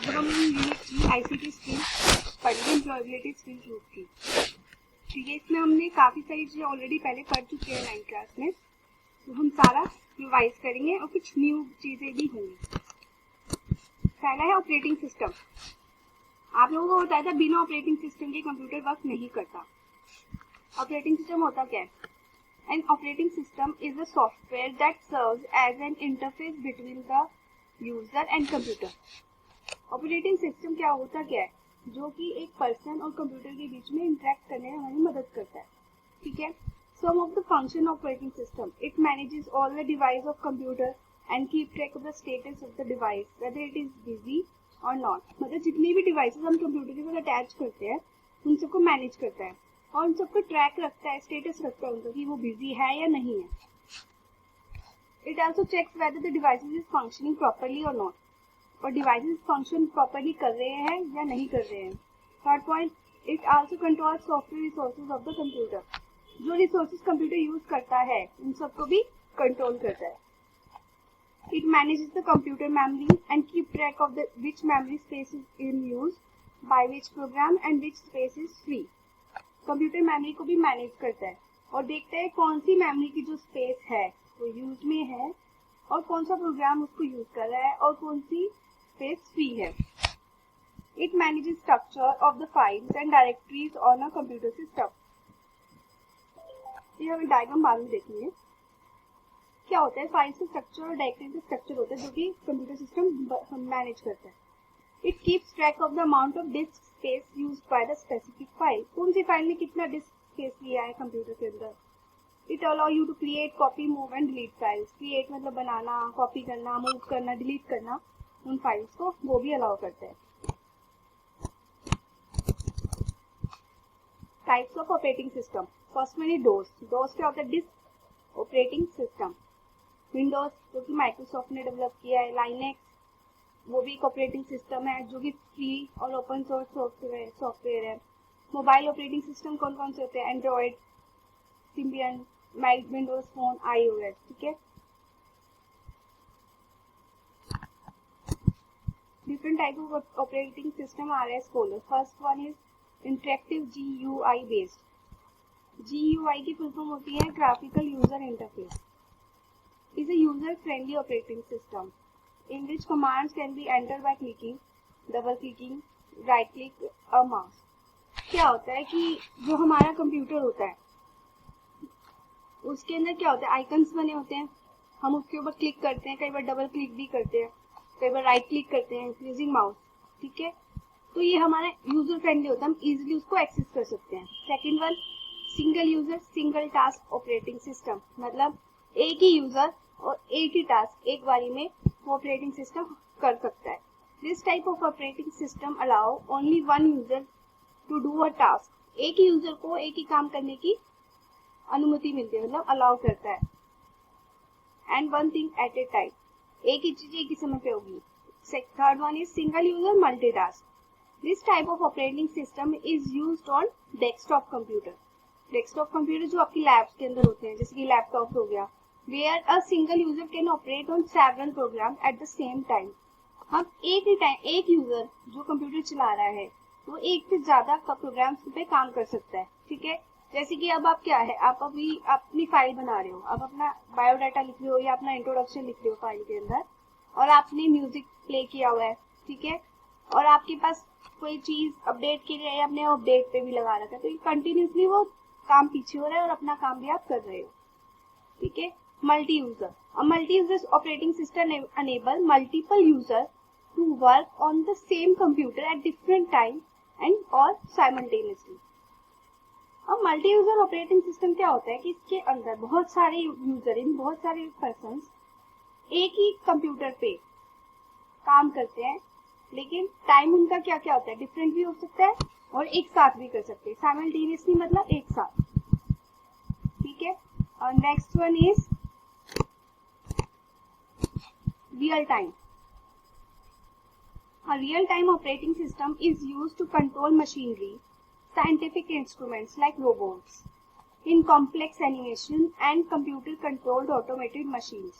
अब हम ICT skill पढ़ेंगे, एम्प्लॉयबिलिटी स्किल ग्रुप की। ठीक है, इसमें हमने काफी सारी चीजें ऑलरेडी पहले पढ़ चुके हैं 9th क्लास में, तो हम सारा रिवाइज करेंगे और कुछ न्यू चीजें भी होंगी। पहला है ऑपरेटिंग सिस्टम। आप लोगों को बताया था बिना ऑपरेटिंग सिस्टम के कंप्यूटर वर्क नहीं करता। ऑपरेटिंग सिस्टम होता क्या है? An operating system is a software that serves as an interface between the user and computer. Operating system क्या होता क्या है? जो कि एक पर्सन और कंप्यूटर के बीच में इंटरेक्ट करने में हमारी मदद करता है। ठीक है, sum of the function operating system, it manages all the device of computer and keep track of the status of the device whether it is busy और नॉट। मतलब जितनी भी डिवाइसेस हम कंप्यूटर के साथ अटैच करते हैं उन सबको मैनेज करता है और उन सबको ट्रैक रखता है, स्टेटस रखता है उनका कि वो बिजी है या नहीं है। It also checks whether the devices is functioning properly और नॉट, और डिवाइसेस फंक्शन प्रॉपर्ली कर रहे हैं या नहीं कर रहे हैं। Third point, it also control software resources of the computer. जो रिसोर्सेज कंप्यूटर यूज करता है उन सबको भी कंट्रोल करता है। It manages the computer memory and keep track of the which memory space is in use by which program and which space is free. Computer memory को भी मैनेज करता है और देखता है कौन सी मेमोरी की जो स्पेस है वो यूज में है और कौन सा प्रोग्राम उसको यूज कर रहा है और कौन सी स्पेस फ्री है। It manages structure of the files and directories on a computer system. ये हमें डायग्राम बाद में देखेंगे। क्या होता है? फाइल्स के स्ट्रक्चर और डायरेक्टरी के स्ट्रक्चर होता है जो कि कंप्यूटर सिस्टम मैनेज करता है। It keeps track of the amount of disc space used by the specific file. कौन सी फाइल में कितना डिस्क स्पेस लिया है कंप्यूटर के अंदर। It allow you to create, copy, move and delete files. Create मतलब बनाना, कॉपी करना, मूव करना, डिलीट करना, उन फाइल्स को वो भी अलाउ करता है। Types of operating system. First one is DOS. DOS क्या होता है? Disk operating system. विंडोज जो कि माइक्रोसॉफ्ट ने डेवलप किया है। लाइनेक्स वो भी एक ऑपरेटिंग सिस्टम है जो कि फ्री और ओपन सोर्स सॉफ्टवेयर है। मोबाइल ऑपरेटिंग सिस्टम कौन कौन से होते हैं? Android, Symbian, Windows phone, iOS. ठीक है, different type of operating system आ रहे हैं follow. First one is interactive GUI based. GUI की फुल फॉर्म होती है graphical user interface. is a user-friendly operating system in which commands can be entered by clicking, double-clicking, right-click or mouse. क्या होता है कि जो हमारा कंप्यूटर होता है उसके अंदर क्या होता है? आइकन्स बने होते हैं, हम उसके ऊपर क्लिक करते हैं, कई बार डबल क्लिक भी करते हैं, कई बार राइट क्लिक करते हैं यूजिंग माउस। ठीक है, तो ये हमारा यूजर फ्रेंडली होता है, हम इजिली उसको एक्सेस कर सकते हैं। Second one, single user single task operating system. मतलब एक ही यूजर और एक ही टास्क एक बारी में ऑपरेटिंग सिस्टम कर सकता है। This type of operating system allow only one user to do a task. एक ही यूजर को एक ही काम करने की अनुमति मिलती है, मतलब अलाउ करता है। And one thing at A time, एक ही चीज एक ही समय पे होगी। Third one is single user multitask. This type of operating system is used on desktop computer. Desktop computer जो आपकी लैब्स के अंदर होते हैं, जैसे कि लैपटॉप हो गया, where a single user can operate on several programs at the same time. हम एक ही टाइम एक यूजर जो कंप्यूटर चला रहा है वो एक से ज्यादा प्रोग्राम्स पे काम कर सकता है। ठीक है, जैसे कि अब आप क्या है, आप अभी अपनी फाइल बना रहे हो, आप अपना बायोडाटा लिख रहे हो या अपना इंट्रोडक्शन लिख रहे हो फाइल के अंदर, और आपने म्यूजिक प्ले किया हुआ है। ठीक है, और आपके पास कोई चीज अपडेट के लिए आपने अपडेट पे भी लगा रखा है, तो ये कंटिन्यूसली वो काम पीछे हो रहा है और अपना काम भी आप कर रहे हो। ठीक है, multi-user. A multi-user operating system enable multiple users to work on the same computer at different time and or simultaneously. अब multi-user operating system क्या होता है कि इसके अंदर बहुत सारे यूजर इन बहुत सारे पर्सन्स एक ही कंप्यूटर पे काम करते हैं, लेकिन टाइम उनका क्या क्या होता है? डिफरेंट भी हो सकता है और एक साथ भी कर सकते हैं। साइमल्टेनियसली मतलब एक साथ। ठीक है, और next one is real time. A real-time operating system is used to control machinery, scientific instruments like robots, in complex animation and computer-controlled automated machines.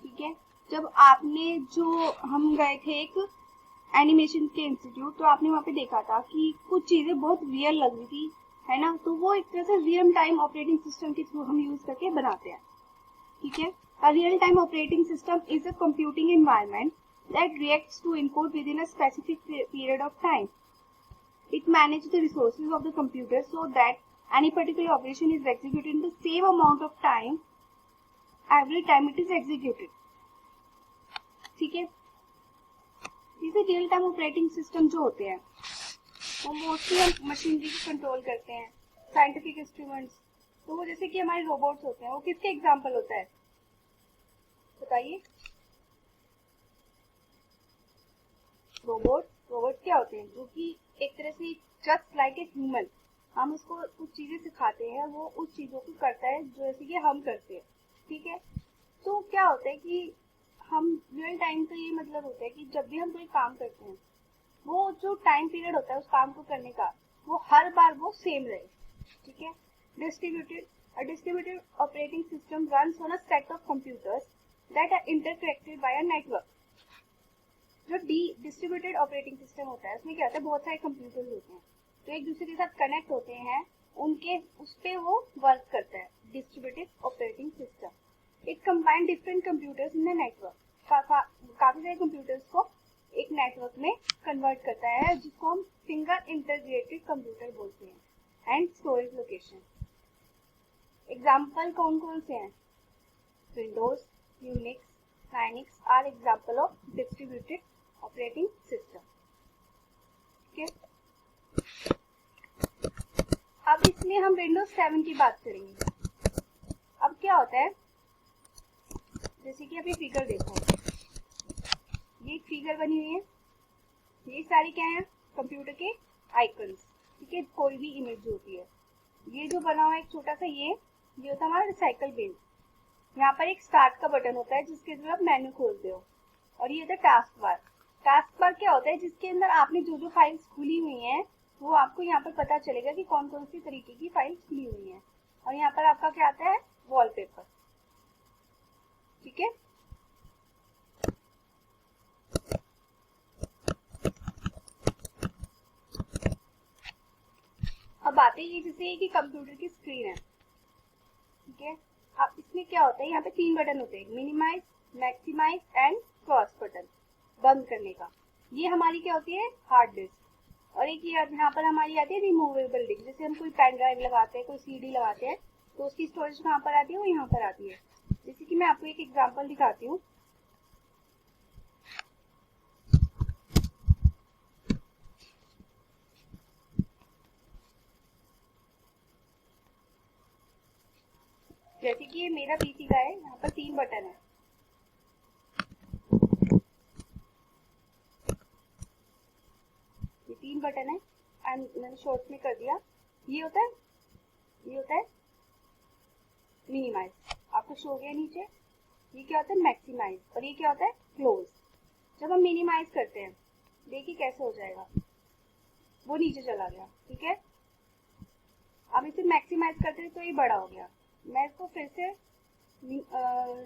ठीक है, जब आपने जो हम गए थे एक एनिमेशन के इंस्टीट्यूट, तो आपने वहाँ पे देखा था कि कुछ चीजें बहुत रियल लग रही थी, है ना, तो वो एक तरह से रियल टाइम ऑपरेटिंग सिस्टम के थ्रू हम यूज करके बनाते हैं, ठीक है। A real-time operating system is a computing environment that reacts to input within a specific period of time. It manages the resources of the computer so that any particular operation is executed in the same amount of time every time it is executed. ठीक है। जैसे real time operating system जो होते हैं वो mostly हम machinery को control करते हैं, साइंटिफिक इंस्ट्रूमेंट्स, तो वो जैसे कि हमारे रोबोट्स होते हैं, वो किसके एग्जाम्पल होता है बताइए। रोबोट क्या होते हैं, जो कि एक तरह से जस्ट लाइक ए ह्यूमन, हम उसको कुछ चीजें सिखाते हैं, वो उस चीजों को करता है जो जैसे कि हम करते हैं, ठीक है। तो क्या होता है कि हम रियल टाइम का ये मतलब होता है कि जब भी हम कोई काम करते हैं, वो जो टाइम पीरियड होता है उस काम को करने का, वो हर बार वो सेम रहे, ठीक है। Distributed operating system runs on a set of computers that are interconnected by a network. जो डिस्ट्रीब्यूटेड ऑपरेटिंग सिस्टम होता है उसमें क्या होता है, बहुत सारे कंप्यूटर्स होते हैं तो एक दूसरे के साथ कनेक्ट होते हैं, उनके उस पे वो वर्क करता है distributed operating system. It combine different computers in the network, काफी सारे कंप्यूटर्स को एक नेटवर्क में कन्वर्ट करता है, जिसको हम सिंगल इंटीग्रेटेड कंप्यूटर बोलते हैं। एंड स्टोरेज लोकेशन, एग्जाम्पल कौन कौन से हैं, Windows, Unix, Linux are example of distributed operating system. Okay. अब इसमें हम Windows 7 की बात करेंगे। अब क्या होता है, जैसे कि अभी फिगर देखो, ये एक फिगर बनी हुई है, ये सारी क्या है, कंप्यूटर के आइकन्स, ठीक है, कोई भी इमेज होती है। ये जो बना हुआ है एक छोटा सा, ये होता है हमारा रिसाइकल बिन। यहाँ पर एक स्टार्ट का बटन होता है जिसके थ्रू आप मेन्यू खोलते हो, और ये होता है टास्क बार। टास्क बार क्या होता है, जिसके अंदर आपने जो जो फाइल्स खुली हुई हैं वो आपको यहाँ पर पता चलेगा कि कौन कौन सी तरीके की फाइल्स खुली हुई हैं। और यहाँ पर आपका क्या आता है, वॉलपेपर, ठीक है। अब बात है ये जैसे कि कंप्यूटर की स्क्रीन है, ठीक है। अब इसमें क्या होता है, यहाँ पे 3 बटन होते हैं, minimise, maximise and cross button, बंद करने का। ये हमारी क्या होती है, हार्ड डिस्क। और एक ये यहाँ पर हमारी आती है रिमूवेबल डिस्क, जैसे हम कोई पेन ड्राइव लगाते हैं, कोई सीडी लगाते हैं, तो उसकी स्टोरेज कहाँ पर आती है, वो यहाँ पर आती है। जैसे कि मैं आपको एक एग्जाम्पल दिखाती हूँ। जैसे कि ये मेरा पीसी का है, यहाँ पर 3 बटन है, ये 3 बटन है, एंड मैंने शॉर्ट में कर दिया। ये होता है मिनिमाइज, आपको शो गया नीचे। ये क्या होता है, मैक्सिमाइज, और ये क्या होता है, क्लोज। जब हम मिनिमाइज करते हैं, देखिए कैसे हो जाएगा, वो नीचे चला गया, ठीक है। अब इसे मैक्सिमाइज करते हैं तो ये बड़ा हो गया, मैं इसको फिर से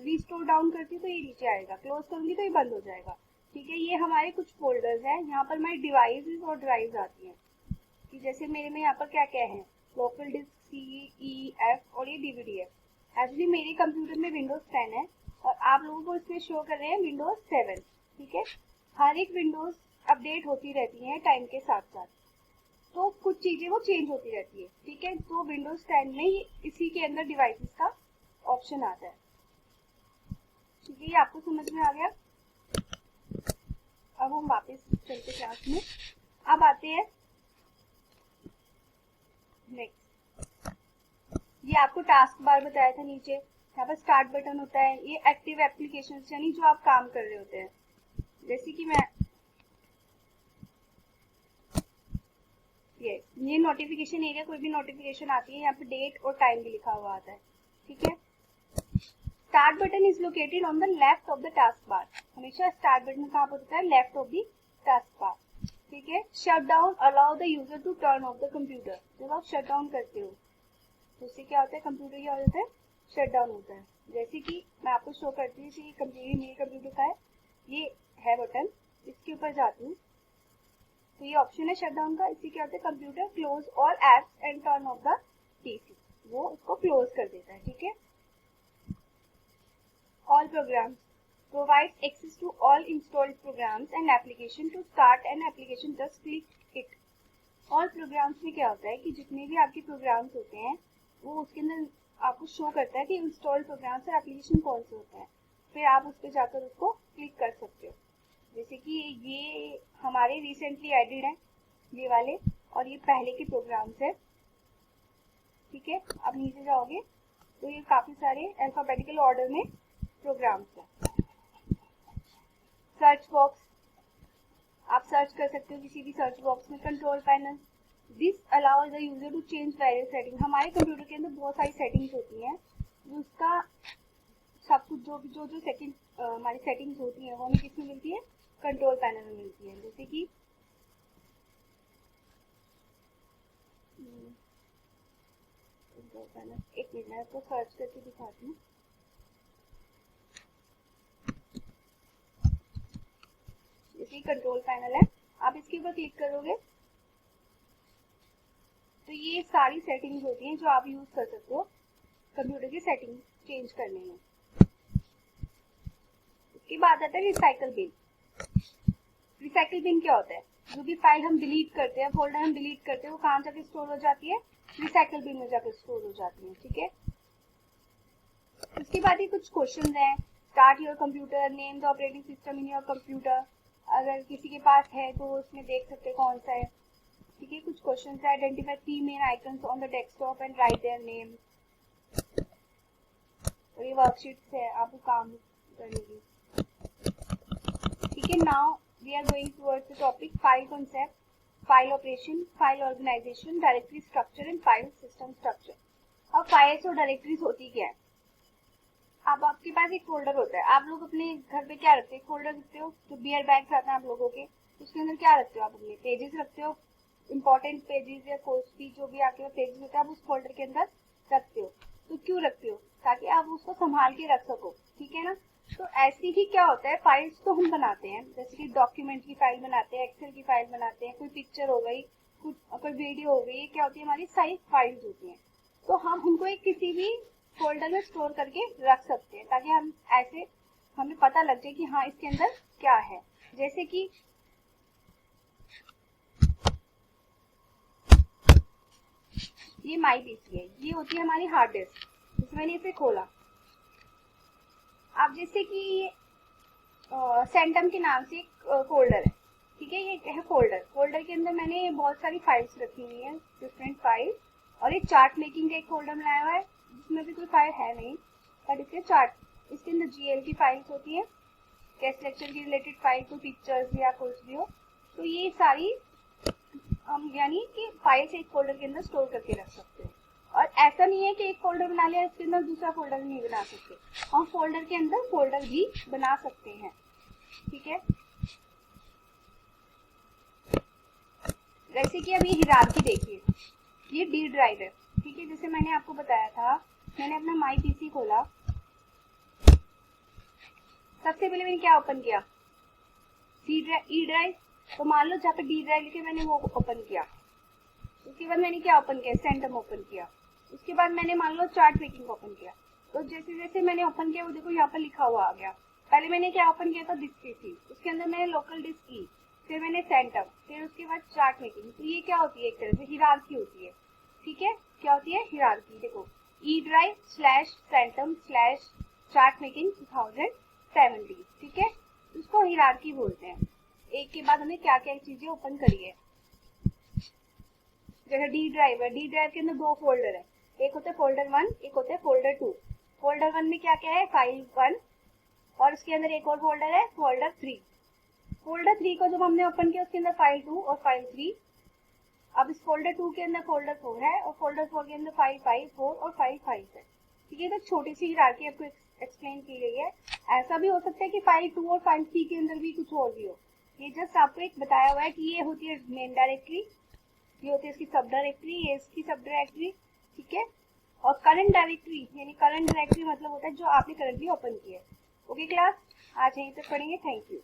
रीस्टोर डाउन करती हूँ तो ये नीचे आएगा, क्लोज करूंगी तो ये बंद हो जाएगा, ठीक है। ये हमारे कुछ फोल्डर्स हैं, यहाँ पर हमारी डिवाइसेस और ड्राइव्स आती हैं, कि जैसे मेरे में यहाँ पर क्या क्या है, लोकल डिस्क, CEF और ये DVD है। एक्चुअली मेरे कंप्यूटर में विंडोज 10 है और आप लोगों को इसमें शो कर रहे हैं विंडोज 7, ठीक है। हर एक विंडोज अपडेट होती रहती है टाइम के साथ साथ, तो कुछ चीजें वो चेंज होती रहती है, ठीक है। तो विंडोज 10 में इसी के अंदर डिवाइसेस का ऑप्शन आता है, ठीक है। ये आपको समझ में आ गया। अब हम वापस चलते क्लास में। अब आते हैं नेक्स्ट, ये आपको टास्क बार बताया था नीचे, यहाँ पर स्टार्ट बटन होता है, ये एक्टिव एप्लीकेशन यानी जो आप काम कर रहे होते हैं। जैसे कि मैं ये नोटिफिकेशन एरिया, कोई भी नोटिफिकेशन आती है, यहाँ पे डेट और टाइम भी लिखा हुआ आता है, ठीक है। Start button is located on the left of the task bar, हमेशा स्टार्ट बटन कहाँ पर होता है, left of the task bar, ठीक है। Shut down allow the user to turn off the computer, जब आप शट डाउन करते हो तो उससे क्या होता है, कंप्यूटर क्या हो जाता है, शट डाउन होता है। जैसे कि मैं आपको शो करती हूँ, मेरे कंप्यूटर का है, ये है बटन, इसके ऊपर जाती हूँ तो ये ऑप्शन है शट डाउन का। इससे क्या होता है, computer close all apps and turn off the PC, वो उसको क्लोज कर देता है। ठीक है। All programmes provides access to all installed programs and application to start an application just click it। all programs में क्या होता है कि जितने भी आपके प्रोग्राम्स होते हैं वो उसके अंदर आपको शो करता है कि इंस्टॉल्ड प्रोग्राम्स और एप्लीकेशन कौन से होते हैं, फिर आप उस पर जाकर उसको क्लिक कर सकते हो। जैसे कि ये हमारे रिसेंटली एडिड है ये वाले, और ये पहले के प्रोग्राम्स है। ठीक है। अब नीचे जाओगे तो ये काफी सारे अल्फाबेटिकल ऑर्डर में प्रोग्राम्स है। सर्च बॉक्स, आप सर्च कर सकते हो किसी भी सर्च बॉक्स में। Control panel, this allows the user to change various setting. हमारे कंप्यूटर के अंदर बहुत सारी सेटिंग्स होती हैं, उसका सब कुछ जो सेटिंग हमारी सेटिंग्स होती हैं वो हमें किसमें मिलती है, कंट्रोल पैनल में मिलती है। जैसे कि कंट्रोल पैनल, एक मिनट मैं इसको सर्च करके दिखाती हूँ। जैसे कंट्रोल पैनल है, आप इसके ऊपर क्लिक करोगे तो ये सारी सेटिंग्स होती हैं जो आप यूज कर सकते हो कंप्यूटर की सेटिंग चेंज करने में। उसके बाद आता है रिसाइकल बिन। रिसाइकल बिन क्या होता है, जो भी फाइल हम डिलीट करते हैं, फोल्डर हम डिलीट करते हैं, वो कहाँ जाके स्टोर हो जाती है, रिसाइकल बिन में जाकर स्टोर हो जाती है। ठीक है। उसके बाद ये कुछ क्वेश्चन हैं। Start your computer, name the operating system in your computer, अगर किसी के पास है तो उसमें देख सकते हैं कौन सा है। ठीक है। कुछ क्वेश्चन है। Identify 3 main icons on the desktop and right their name. और ये वर्कशीट्स है आपको काम करने की। ठीक है। Now we are going towards the topic file concept, file operation, file organisation, directory structure and file system structure. अब फाइल्स और डायरेक्टरीज होती क्या है। अब आपके पास एक फोल्डर होता है, आप लोग अपने घर पे क्या रखते हैं, फोल्डर रखते हो। तो बियर बैग्स आते हैं आप लोगों के, उसके अंदर क्या रखते हो, आप अपने पेजेस रखते हो, इंपॉर्टेंट पेजेस या कोर्स भी जो भी आपके पास पेजेस होते हैं आप उस फोल्डर के अंदर रखते हो। तो क्यों रखते हो, ताकि आप उसको संभाल के रख सको। ठीक है ना। तो ऐसे ही क्या होता है, फाइल्स तो हम बनाते हैं, जैसे कि डॉक्यूमेंट की फाइल बनाते हैं, एक्सेल की फाइल बनाते हैं, कोई पिक्चर हो गई, कोई वीडियो हो गई, ये क्या होती है, हमारी सारी फाइल्स होती हैं। तो हम उनको एक किसी भी फोल्डर में स्टोर करके रख सकते हैं, ताकि हम ऐसे हमें पता लग जाए कि हाँ इसके अंदर क्या है। जैसे कि ये माई पीसी है, ये होती है हमारी हार्ड डिस्क, जिसमें मैंने इसे खोला। अब जैसे कि सेंटम के नाम से एक फोल्डर है। ठीक है। ये है फोल्डर के अंदर मैंने बहुत सारी फाइल्स रखी हुई हैं, डिफरेंट फाइल। और एक चार्ट मेकिंग का एक फोल्डर बनाया हुआ है, जिसमें भी कोई फाइल है नहीं, बट इसके चार्ट, इसके अंदर जीएल की फाइल्स होती हैं, गेस्ट लेक्चर की रिलेटेड फाइल, कोई पिक्चर्स या कुछ भी हो। तो ये सारी हम यानी कि फाइल्स एक फोल्डर के अंदर स्टोर करके रख सकते हैं। और ऐसा नहीं है कि एक फोल्डर बना लिया इसके अंदर दूसरा फोल्डर नहीं बना सकते, हम फोल्डर के अंदर फोल्डर भी बना सकते हैं। ठीक है। जैसे कि अब ये हिरार्की देखिए, ये डी ड्राइव है। ठीक है। जैसे मैंने आपको बताया था, मैंने अपना माई पीसी खोला, सबसे पहले मैंने क्या ओपन किया, ई ड्राइव। तो मान लो जहाँ पे डी ड्राइव लिखे मैंने वो ओपन किया। उसके बाद मैंने क्या ओपन किया, सेंटम ओपन किया। उसके बाद मैंने मान लो चार्ट मेकिंग ओपन किया। तो जैसे जैसे मैंने ओपन किया वो देखो यहाँ पर लिखा हुआ आ गया। पहले मैंने क्या ओपन किया था, डिस्क पीसी, उसके अंदर मैंने लोकल डिस्क की, फिर मैंने सेंटम, फिर उसके बाद चार्ट मेकिंग। तो ये क्या होती है, एक तरह से हिरार्की होती है। ठीक है। क्या होती है, हिरार्की। देखो E drive /centum /chart making 2070। ठीक है। उसको हिरार्की बोलते हैं। एक के बाद हमें क्या क्या चीजें ओपन करी है। जैसे डी ड्राइव है, डी ड्राइव के अंदर 2 फोल्डर है, एक होता है फोल्डर 1, एक होता है फोल्डर 2। फोल्डर 1 में क्या क्या है, फाइल 1, और उसके अंदर एक और फोल्डर है फोल्डर 3। फोल्डर 3 को जब हमने ओपन किया उसके अंदर फाइल 2 और फाइल 3। अब इस फोल्डर 2 के अंदर फोल्डर 4 है, और फोल्डर 4 के अंदर फाइल 5, 4 और फाइल 5 है। ठीक है। तो छोटी सी हिरार्की आपको एक्सप्लेन की गई है। ऐसा भी हो सकता है कि फाइल 2 और फाइल 3 के अंदर भी कुछ और भी हो। ये जस्ट आपको एक बताया हुआ है कि ये होती है मेन डायरेक्टरी, ये होती है इसकी सब डायरेक्टरी, ये इसकी सब डायरेक्टरी। ठीक है। और करंट डायरेक्टरी यानी करंट डायरेक्टरी मतलब होता है जो आपने करंटली ओपन किया है। ओके क्लास, आज यहीं तक पढ़ेंगे। Thank you.